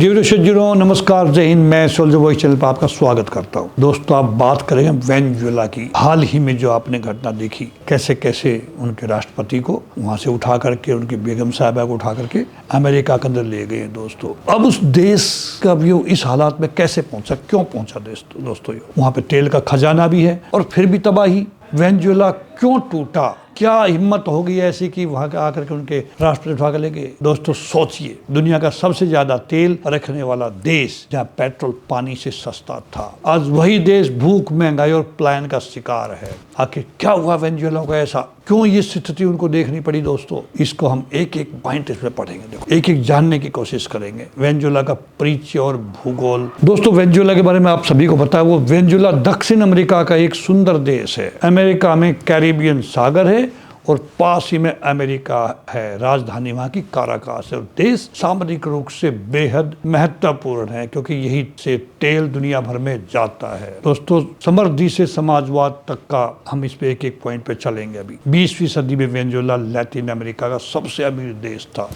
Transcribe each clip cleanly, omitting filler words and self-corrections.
Dear सज्जनों, नमस्कार, जय हिंद। मैं सोल्जर वॉइस चैनल पर आपका स्वागत करता हूं। दोस्तों, आप बात करेंगे वेनेजुएला की। हाल ही में जो आपने घटना देखी, कैसे कैसे उनके राष्ट्रपति को वहां से उठा करके, उनकी बेगम साहिबा को उठा करके अमेरिका के अंदर ले गए। दोस्तों, अब उस देश का व्यू इस हालात में कैसे पहुंचा, क्यों पहुंचा दोस्तों? वहां पे तेल का खजाना भी है और फिर भी तबाही। वेनेजुएला क्यों टूटा? क्या हिम्मत हो गई ऐसी कि वहां के आकर के उनके राष्ट्रपति उठा कर ले गए? दोस्तों सोचिए, दुनिया का सबसे ज्यादा तेल रखने वाला देश, जहां पेट्रोल पानी से सस्ता था, आज वही देश भूख, महंगाई और पलायन का शिकार है। आखिर क्या हुआ वेनेजुएला को ऐसा? क्यों ये स्थिति उनको देखनी पड़ी? दोस्तों, इसको हम एक एक पॉइंट इसमें पढ़ेंगे, देखो एक एक जानने की कोशिश करेंगे। वेनेजुएला का परिचय और भूगोल। दोस्तों, वेनेजुएला के बारे में आप सभी को पता है, वो वेनेजुएला दक्षिण अमेरिका का एक सुंदर देश है। अमेरिका में कैरिबियन सागर है और पास ही में अमेरिका है। राजधानी वहां की काराकास है और देश सामरिक रूप से बेहद महत्वपूर्ण है, क्योंकि यही से तेल दुनिया भर में जाता है। दोस्तों, समृद्धि से समाजवाद तक का हम इस पे एक एक पॉइंट पे चलेंगे। अभी 20वीं सदी में वेनेजुएला लैटिन अमेरिका का सबसे अमीर देश था,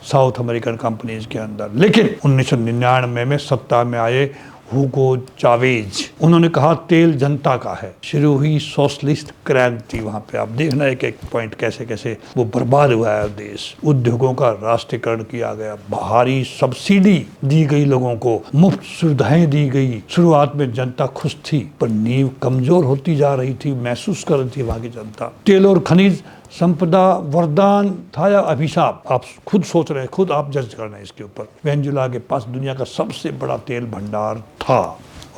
साउथ अमेरिकन कंपनीज के अंदर। लेकिन 1999 में सत्ता में आए हुगो चावेज, उन्होंने कहा तेल जनता का है। शुरू हुई सोशलिस्ट क्रांति। वहां पे आप देखना एक एक पॉइंट कैसे कैसे वो बर्बाद हुआ है देश। उद्योगों का राष्ट्रीयकरण किया गया, भारी सब्सिडी दी गई, लोगों को मुफ्त सुविधाएं दी गई। शुरुआत में जनता खुश थी, पर नींव कमजोर होती जा रही थी, महसूस कर रही थी वहां की जनता। तेल और खनिज संपदा वरदान था या अभिशाप? आप खुद सोच रहे हैं, खुद आप जज करना है इसके ऊपर। वेनेजुएला के पास दुनिया का सबसे बड़ा तेल भंडार था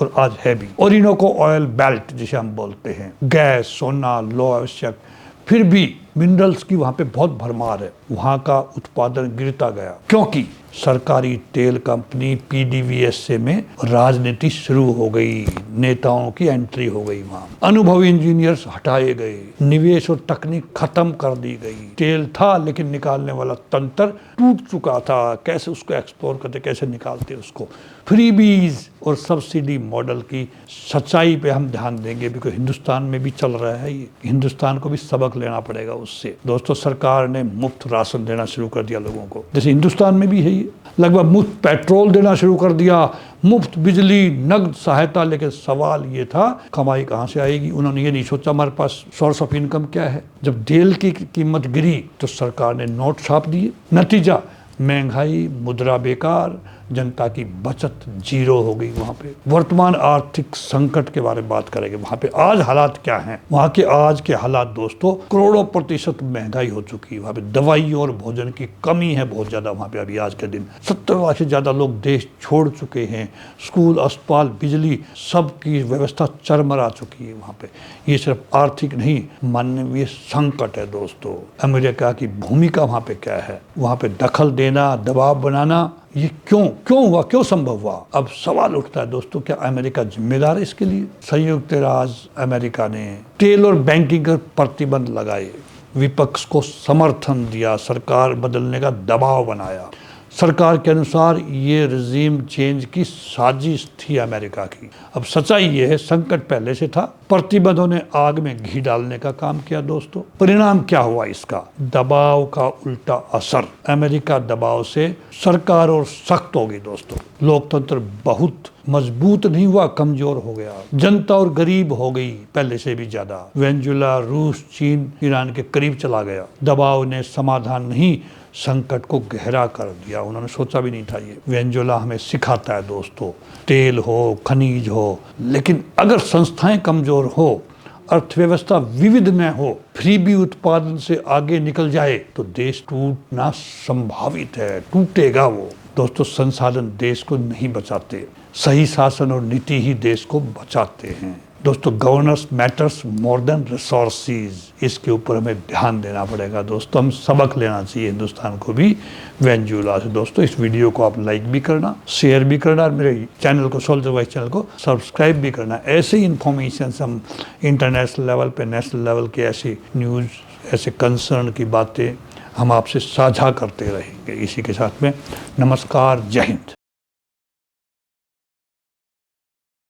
और आज है भी। ओरिनोको ऑयल बेल्ट जिसे हम बोलते हैं, गैस, सोना, लो आवश्यक, फिर भी मिनरल्स की वहां पे बहुत भरमार है। वहां का उत्पादन गिरता गया क्योंकि सरकारी तेल कंपनी PDVSA में राजनीति शुरू हो गई, नेताओं की एंट्री हो गई। वहां अनुभवी इंजीनियर्स हटाए गए, निवेश और तकनीक खत्म कर दी गई। तेल था लेकिन निकालने वाला तंत्र टूट चुका था। कैसे उसको एक्सप्लोर करते, कैसे निकालते उसको? फ्रीबीज और सब्सिडी मॉडल की सच्चाई पे हम ध्यान देंगे, बिकॉज हिंदुस्तान में भी चल रहा है ये। हिंदुस्तान को भी सबक लेना पड़ेगा उससे। दोस्तों, सरकार ने मुफ्त राशन देना शुरू कर दिया लोगों को, जैसे हिंदुस्तान में भी है ये। लगभग मुफ्त पेट्रोल देना शुरू कर दिया, मुफ्त बिजली, नगद सहायता। लेकिन सवाल ये था, कमाई कहाँ से आएगी? उन्होंने ये नहीं सोचा हमारे पास सोर्स ऑफ इनकम क्या है। जब तेल की कीमत गिरी तो सरकार ने नोट छाप दिए। नतीजा, महंगाई, मुद्रा बेकार, जनता की बचत जीरो हो गई। वहां पे वर्तमान आर्थिक संकट के बारे में बात करेंगे। वहां पे आज हालात क्या हैं? वहां के आज के हालात दोस्तों, करोड़ों % महंगाई हो चुकी है। वहां पे दवाई और भोजन की कमी है बहुत ज्यादा। वहां पे अभी आज के दिन 70 लाख से ज्यादा लोग देश छोड़ चुके हैं। स्कूल, अस्पताल, बिजली, सबकी व्यवस्था चरमरा चुकी है वहां पे। ये सिर्फ आर्थिक नहीं, मानवीय संकट है। दोस्तों, अमेरिका की भूमिका वहां पे क्या है? वहां पे दखल देना, दबाव बनाना, ये क्यों हुआ, क्यों संभव हुआ? अब सवाल उठता है दोस्तों, क्या अमेरिका जिम्मेदार है इसके लिए? संयुक्त राज्य अमेरिका ने तेल और बैंकिंग पर प्रतिबंध लगाए, विपक्ष को समर्थन दिया, सरकार बदलने का दबाव बनाया। सरकार के अनुसार ये रिजीम चेंज की साजिश थी अमेरिका की। अब सच्चाई ये है, संकट पहले से था, प्रतिबंधों ने आग में घी डालने का काम किया। दोस्तों, परिणाम क्या हुआ इसका? दबाव का उल्टा असर। अमेरिका दबाव से सरकार और सख्त हो गई। दोस्तों, लोकतंत्र बहुत मजबूत नहीं हुआ, कमजोर हो गया। जनता और गरीब हो गई पहले से भी ज्यादा। वेनेजुएला रूस, चीन, ईरान के करीब चला गया। दबाव ने समाधान नहीं, संकट को गहरा कर दिया। उन्होंने सोचा भी नहीं था ये। वेनेजुएला हमें सिखाता है दोस्तों, तेल हो, खनिज हो, लेकिन अगर संस्थाएं कमजोर हो, अर्थव्यवस्था विविध न हो, फ्रीबी उत्पादन से आगे निकल जाए, तो देश टूटना संभावित है, टूटेगा वो। दोस्तों, संसाधन देश को नहीं बचाते, सही शासन और नीति ही देश को बचाते हैं। दोस्तों, governance matters more than resources, इसके ऊपर हमें ध्यान देना पड़ेगा। दोस्तों, हम सबक लेना चाहिए हिंदुस्तान को भी वेनेजुएला से। दोस्तों, इस वीडियो को आप लाइक भी करना, शेयर भी करना और मेरे चैनल को, सोल्जर वॉइस चैनल को सब्सक्राइब भी करना। ऐसे ही इन्फॉर्मेशन हम इंटरनेशनल लेवल पे, नेशनल लेवल के ऐसी न्यूज़, ऐसे कंसर्न की बातें हम आपसे साझा करते रहेंगे। इसी के साथ में नमस्कार, जय हिंद।